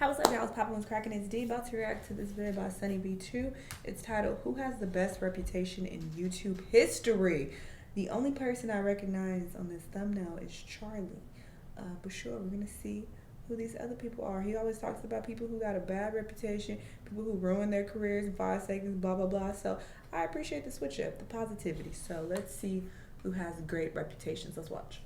What's up, y'all? It's Poppin' What's Crackin'. It's D. About to react to this video by Stony B2. It's titled, Who Has the Best Reputation in YouTube History? The only person I recognize on this thumbnail is Charlie. But sure, we're going to see who these other people are. He always talks about people who got a bad reputation, people who ruin their careers in 5 seconds, blah, blah, blah. So I appreciate the switch up, the positivity. So let's see who has great reputations. Let's watch.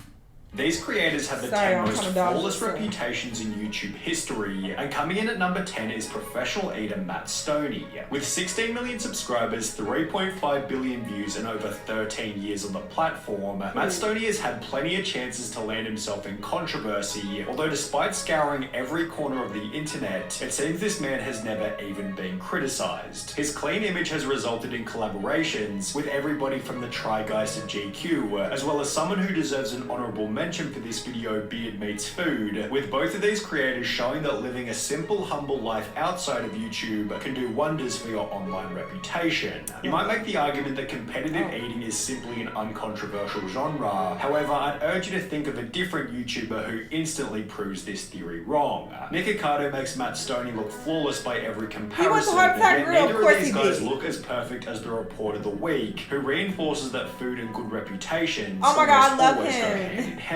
These creators have the 10 most flawless reputations in YouTube history, and coming in at number 10 is professional eater Matt Stony. With 16 million subscribers, 3.5 billion views, and over 13 years on the platform, Matt Stony has had plenty of chances to land himself in controversy, although despite scouring every corner of the internet, it seems this man has never even been criticized. His clean image has resulted in collaborations with everybody from the Try Guys to GQ, as well as someone who deserves an honorable mention for this video, Beard Meets Food, with both of these creators showing that living a simple, humble life outside of YouTube can do wonders for your online reputation. You might make the argument that competitive eating is simply an uncontroversial genre. However, I'd urge you to think of a different YouTuber who instantly proves this theory wrong. Nick Ricardo makes Matt Stony look flawless by every comparison, yet neither of these guys look as perfect as the Report of the Week, who reinforces that food and good reputations always go hand in hand.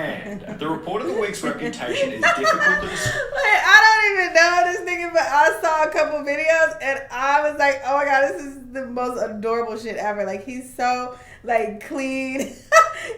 The Report of the Week's reputation is difficult to describe. I don't even know this nigga, but I saw a couple videos and I was like, oh my god, this is the most adorable shit ever. Like, he's so like clean,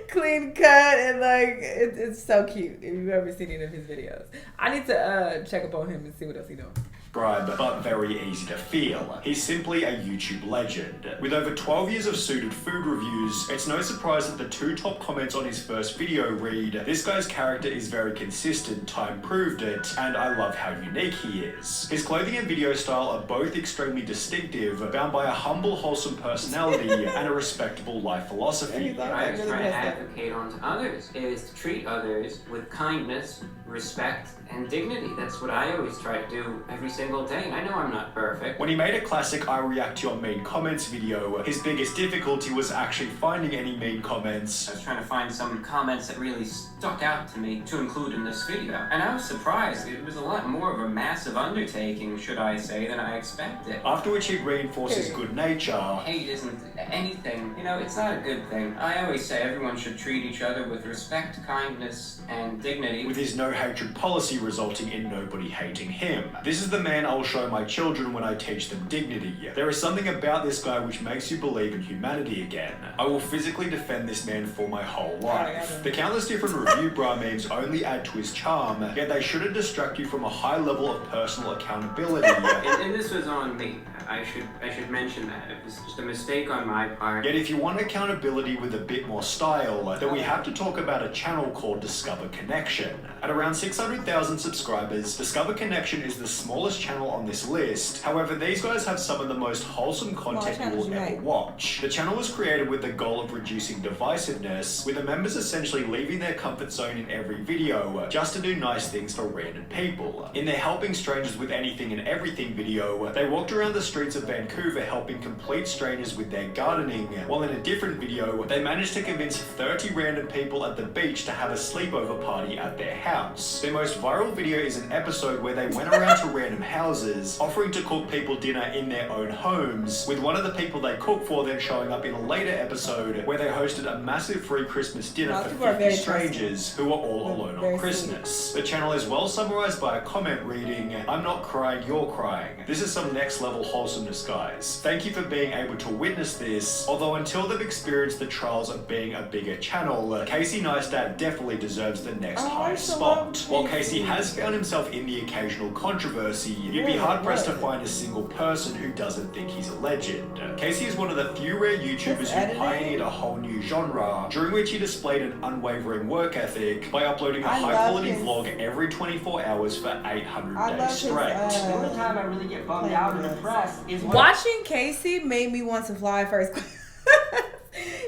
clean cut, and like it's so cute. If you've ever seen any of his videos, I need to check up on him and see what else he's doing. But very easy to feel. He's simply a YouTube legend. With over 12 years of suited food reviews, it's no surprise that the 2 top comments on his first video read, "This guy's character is very consistent, time proved it, and I love how unique he is." His clothing and video style are both extremely distinctive, bound by a humble, wholesome personality and a respectable life philosophy. What I try to advocate onto others is to treat others with kindness, respect, and dignity. That's what I always try to do every single day. I know I'm not perfect. When he made a classic I React to Your Mean Comments video, his biggest difficulty was actually finding any mean comments. I was trying to find some comments that really stuck out to me to include in this video. And I was surprised. It was a lot more of a massive undertaking, should I say, than I expected. After which he'd reinforce his good nature. Hate isn't anything. You know, it's not a good thing. I always say everyone should treat each other with respect, kindness, and dignity. With his no hatred policy resulting in nobody hating him. This is the man I'll show my children when I teach them dignity. There is something about this guy which makes you believe in humanity again. I will physically defend this man for my whole life. The countless different review bra memes only add to his charm, yet they shouldn't distract you from a high level of personal accountability. And this was on me. I should mention that. It was just a mistake on my part. Yet if you want accountability with a bit more style, then we have to talk about a channel called Discover Connection. At around 600,000 subscribers, Discover Connection is the smallest channel on this list. However, these guys have some of the most wholesome content you will ever watch. The channel was created with the goal of reducing divisiveness, with the members essentially leaving their comfort zone in every video, just to do nice things for random people. In their Helping Strangers with Anything and Everything video, they walked around the streets of Vancouver helping complete strangers with their gardening, while in a different video, they managed to convince 30 random people at the beach to have a sleepover party at their house. Their most viral video is an episode where they went around to random houses, offering to cook people dinner in their own homes, with one of the people they cooked for then showing up in a later episode where they hosted a massive free Christmas dinner for 50 strangers who were all alone on Christmas. The channel is well summarized by a comment reading, "I'm not crying, you're crying. This is some next level wholesomeness, guys. Thank you for being able to witness this, although until they've experienced the trials of being a bigger channel, Casey Neistat definitely deserves the next highest spot." While Casey has found himself in the occasional controversy, you'd be hard-pressed to find a single person who doesn't think he's a legend. Casey is one of the few rare YouTubers who pioneered a whole new genre, during which he displayed an unwavering work ethic by uploading a high-quality vlog every 24 hours for 800 days straight. The only time I really get bummed out and depressed is watching Casey made me want to fly first class.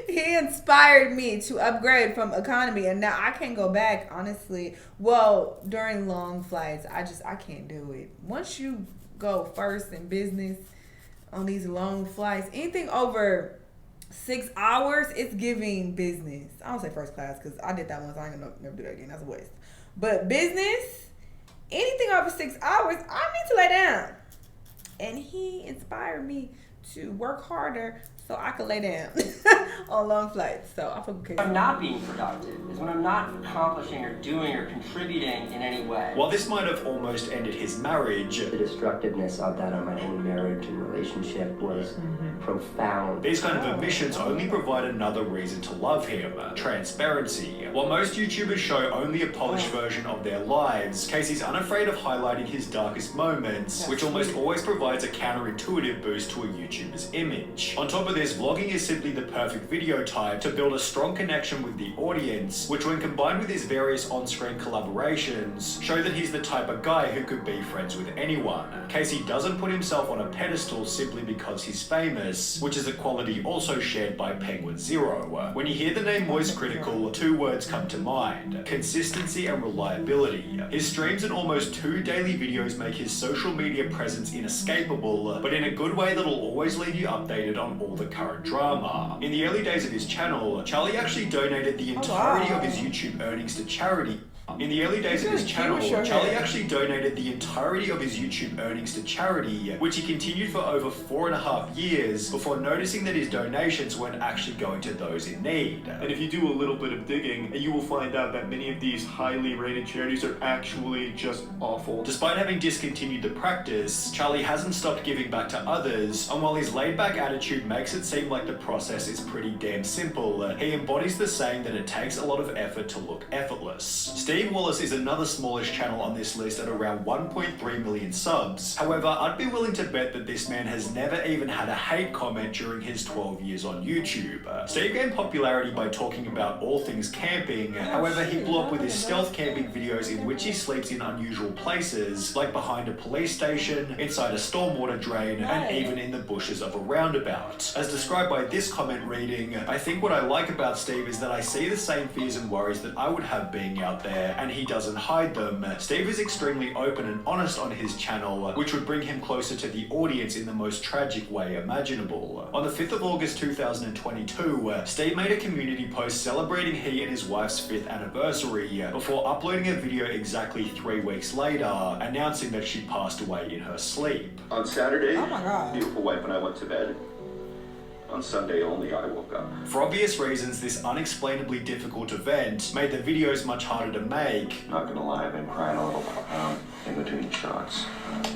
He inspired me to upgrade from economy, and now I can't go back, honestly. Well, during long flights, I can't do it. Once you go first in business on these long flights, anything over 6 hours, it's giving business. I don't say first class because I did that once. I ain't gonna never do that again. That's a waste. But business, anything over 6 hours, I need to lay down. And he inspired me to work harder so I could lay down on long flights. So I feel good. I'm not being productive is when I'm not accomplishing or doing or contributing in any way. While this might have almost ended his marriage, The destructiveness of that on my own marriage and relationship was profound. these kind of omissions only provide another reason to love him: transparency. While most YouTubers show only a polished version of their lives, Casey's unafraid of highlighting his darkest moments, which almost always provides a counterintuitive boost to a YouTuber's image. On top of this, vlogging is simply the perfect video type to build a strong connection with the audience, which when combined with his various on-screen collaborations, show that he's the type of guy who could be friends with anyone. Casey doesn't put himself on a pedestal simply because he's famous, which is a quality also shared by Penguin Zero. When you hear the name Moist Critical, two words come to mind: consistency and reliability. His streams and almost 2 daily videos make his social media presence inescapable, but in a good way that'll always leave you updated on all the current drama. In the early days of his channel, Charlie actually donated the entirety of his YouTube earnings to charity. In the early days of his channel, Charlie actually donated the entirety of his YouTube earnings to charity, which he continued for over 4.5 years before noticing that his donations weren't actually going to those in need. And if you do a little bit of digging, you will find out that many of these highly rated charities are actually just awful. Despite having discontinued the practice, Charlie hasn't stopped giving back to others, and while his laid-back attitude makes it seem like the process is pretty damn simple, he embodies the saying that it takes a lot of effort to look effortless. Steve Wallace is another smallish channel on this list at around 1.3 million subs. However, I'd be willing to bet that this man has never even had a hate comment during his 12 years on YouTube. Steve gained popularity by talking about all things camping, however he blew up with his stealth camping videos in which he sleeps in unusual places, like behind a police station, inside a stormwater drain, and even in the bushes of a roundabout. As described by this comment reading, I think what I like about Steve is that I see the same fears and worries that I would have being out there, and he doesn't hide them. Steve is extremely open and honest on his channel, which would bring him closer to the audience in the most tragic way imaginable. On the 5th of August 2022, Steve made a community post celebrating he and his wife's 5th anniversary before uploading a video exactly 3 weeks later, announcing that she passed away in her sleep. On Saturday, Oh my God. beautiful wife and I went to bed. On Sunday only, I woke up. For obvious reasons, this unexplainably difficult event made the videos much harder to make. Not gonna lie, I've been crying a little in between shots.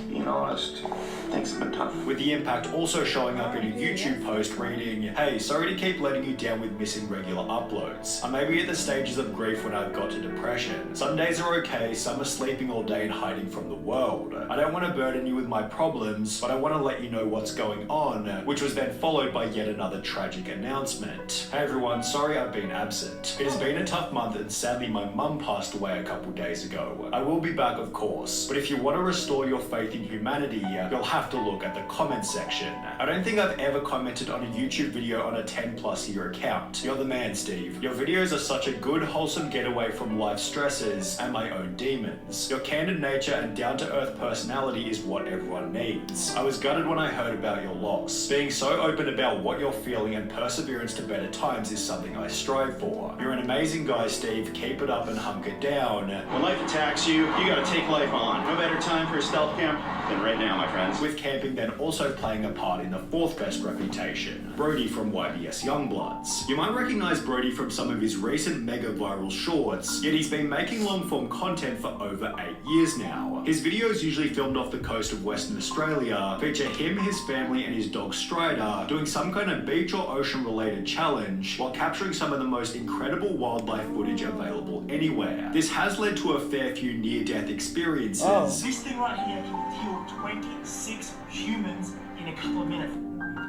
Being honest, things have been tough. With the impact also showing up in a YouTube post reading, "Hey, sorry to keep letting you down with missing regular uploads. I may be at the stages of grief when I've got to depression. Some days are okay, some are sleeping all day and hiding from the world. I don't want to burden you with my problems, but I want to let you know what's going on," which was then followed by yet another tragic announcement. "Hey everyone, sorry I've been absent. It has been a tough month and sadly my mum passed away a couple days ago. I will be back of course, but if you want to restore your faith in humanity, you'll have to look at the comment section. I don't think I've ever commented on a YouTube video on a 10+ year account. You're the man, Steve. Your videos are such a good, wholesome getaway from life's stresses and my own demons. Your candid nature and down-to-earth personality is what everyone needs. I was gutted when I heard about your loss. Being so open about what you're feeling and perseverance to better times is something I strive for. You're an amazing guy, Steve. Keep it up and hunker down." When life attacks you, you gotta take life on. No better time for a stealth camp than right now, my friends. With camping then also playing a part in the 4th best reputation, Brody from YBS Youngbloods. You might recognize Brody from some of his recent mega viral shorts, yet he's been making long form content for over 8 years now. His videos, usually filmed off the coast of Western Australia, feature him, his family and his dog Strider doing some kind of beach or ocean related challenge while capturing some of the most incredible wildlife footage available anywhere. This has led to a fair few near-death experiences. This thing right here can kill 26 humans in a couple of minutes.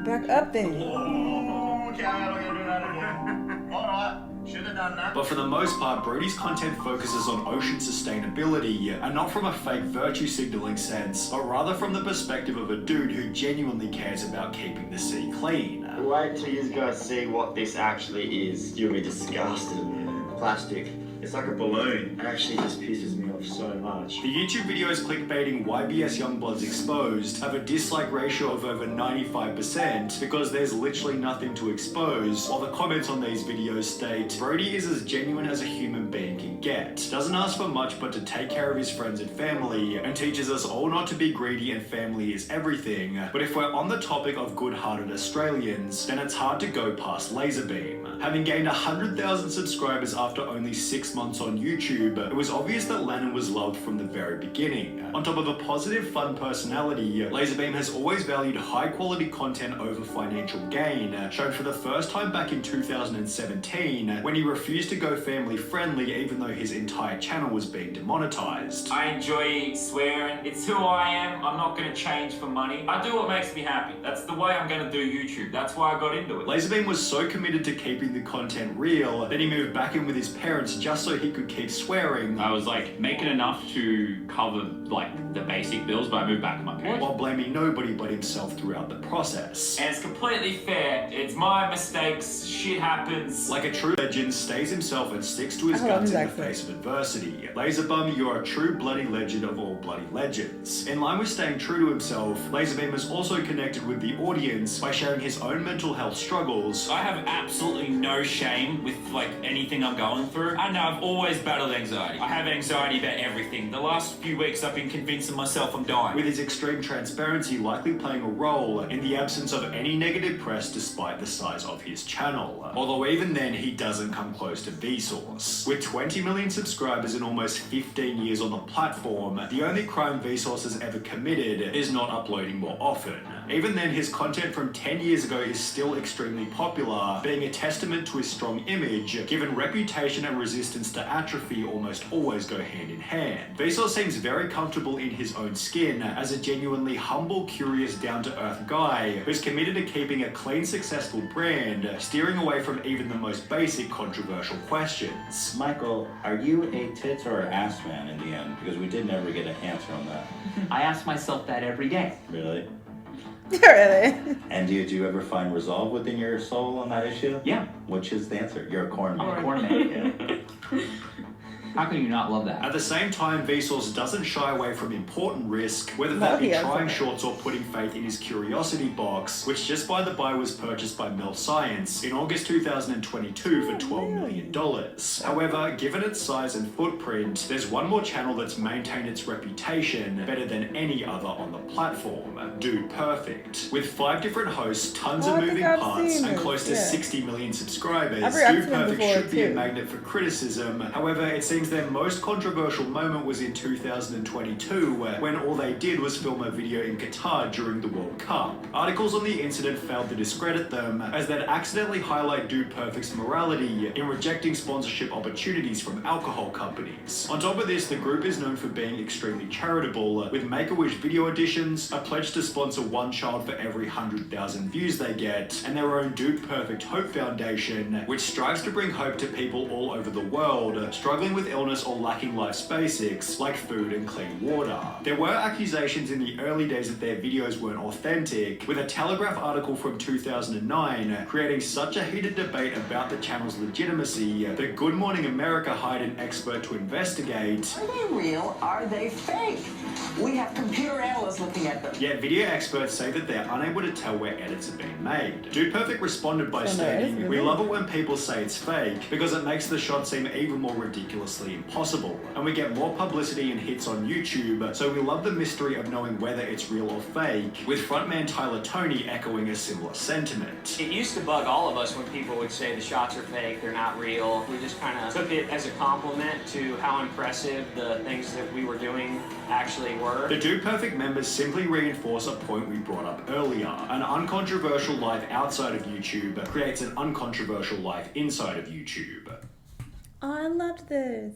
Back up then. Okay, I'm gonna do that again. Alright, should have done that. But for the most part, Brody's content focuses on ocean sustainability, and not from a fake virtue signaling sense, but rather from the perspective of a dude who genuinely cares about keeping the sea clean. Wait till you guys see what this actually is. You'll be disgusted. Plastic. It's like a balloon. It actually just pisses me off love so much. The YouTube videos clickbaiting YBS Youngbloods Exposed have a dislike ratio of over 95% because there's literally nothing to expose, while the comments on these videos state, Brody is as genuine as a human being can get, doesn't ask for much but to take care of his friends and family, and teaches us all not to be greedy and family is everything. But if we're on the topic of good-hearted Australians, then it's hard to go past LaserBeam. Having gained 100,000 subscribers after only 6 months on YouTube, it was obvious that Lennon was loved from the very beginning. On top of a positive, fun personality, LaserBeam has always valued high-quality content over financial gain, shown for the first time back in 2017, when he refused to go family-friendly even though his entire channel was being demonetized. I enjoy swearing. It's who I am. I'm not going to change for money. I do what makes me happy. That's the way I'm going to do YouTube. That's why I got into it. LaserBeam was so committed to keeping the content real that he moved back in with his parents just so he could keep swearing. I was like making enough to cover like the basic bills, but I moved back with my parents. While blaming nobody but himself throughout the process. And it's completely fair. It's my mistakes. Shit happens. Like a true legend, stays himself and sticks to his guns in the face of adversity. LaserBeam, you're a true bloody legend of all bloody legends. In line with staying true to himself, LaserBeam has also connected with the audience by sharing his own mental health struggles. I have absolutely no shame with like anything I'm going through. I know I've always battled anxiety. I have anxiety about everything. The last few weeks I've been convincing myself I'm dying. With his extreme transparency likely playing a role in the absence of any negative press despite the size of his channel. Although even then he doesn't come close to Vsource. With 20 million subscribers and almost 15 years on the platform, the only crime Vsource has ever committed is not uploading more often. Even then, his content from 10 years ago is still extremely popular, being a testament to his strong image, given reputation and resistance to atrophy almost always go hand in hand. Vsource seems very comfortable in his own skin, as a genuinely humble, curious, down-to-earth guy who's committed to keeping a clean, successful brand, steering away from even the most basic controversial questions. Michael, are you a tits or ass man in the end? Because we did never get an answer on that. I ask myself that every day. Really? Really? And do you ever find resolve within your soul on that issue? Yeah. Which is the answer? You're a corn man. I'm a corn man. Yeah. How can you not love that? At the same time, Vsource doesn't shy away from important risk, whether that be trying shorts or putting faith in his curiosity box, which just by the by was purchased by Mel Science in August 2022 for $12 million. However, given its size and footprint, there's one more channel that's maintained its reputation better than any other on the platform, Dude Perfect. With 5 different hosts, tons of moving parts, and close to 60 million subscribers, Dude Perfect should be a magnet for criticism. However, it seems their most controversial moment was in 2022, when all they did was film a video in Qatar during the World Cup. Articles on the incident failed to discredit them, as they'd accidentally highlight Dude Perfect's morality in rejecting sponsorship opportunities from alcohol companies. On top of this, the group is known for being extremely charitable, with Make-A-Wish video editions, a pledge to sponsor one child for every 100,000 views they get, and their own Dude Perfect Hope Foundation, which strives to bring hope to people all over the world, struggling with illness or lacking life's basics, like food and clean water. There were accusations in the early days that their videos weren't authentic, with a Telegraph article from 2009 creating such a heated debate about the channel's legitimacy that Good Morning America hired an expert to investigate. Are they real? Are they fake? We have computer analysts looking at them. Yet video experts say that they're unable to tell where edits are being made. Dude Perfect responded by stating, "We love it when people say it's fake because it makes the shot seem even more ridiculously impossible, and we get more publicity and hits on YouTube, so we love the mystery of knowing whether it's real or fake," with frontman Tyler Tony echoing a similar sentiment. It used to bug all of us when people would say the shots are fake, they're not real. We just kind of took it as a compliment to how impressive the things that we were doing actually were. The Dude Perfect members simply reinforce a point we brought up earlier. An uncontroversial life outside of YouTube creates an uncontroversial life inside of YouTube. Oh, I loved this.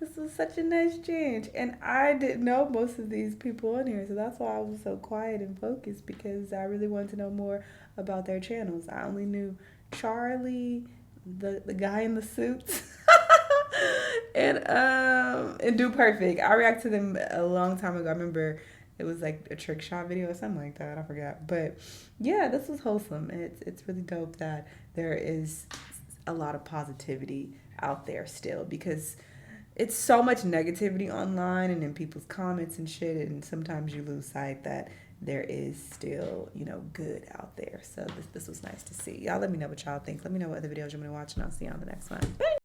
This was such a nice change. And I didn't know most of these people on here, so that's why I was so quiet and focused, because I really wanted to know more about their channels. I only knew Charlie, the guy in the suits, and Dude Perfect. I reacted to them a long time ago. I remember it was like a trick shot video or something like that. I forgot. But yeah, this was wholesome. It's really dope that there is a lot of positivity out there still, because it's so much negativity online and in people's comments and shit, and sometimes you lose sight that there is still, you know, good out there. So this was nice to see. Y'all let me know what y'all think. Let me know what other videos you want me to watch, and I'll see you on the next one. Bye.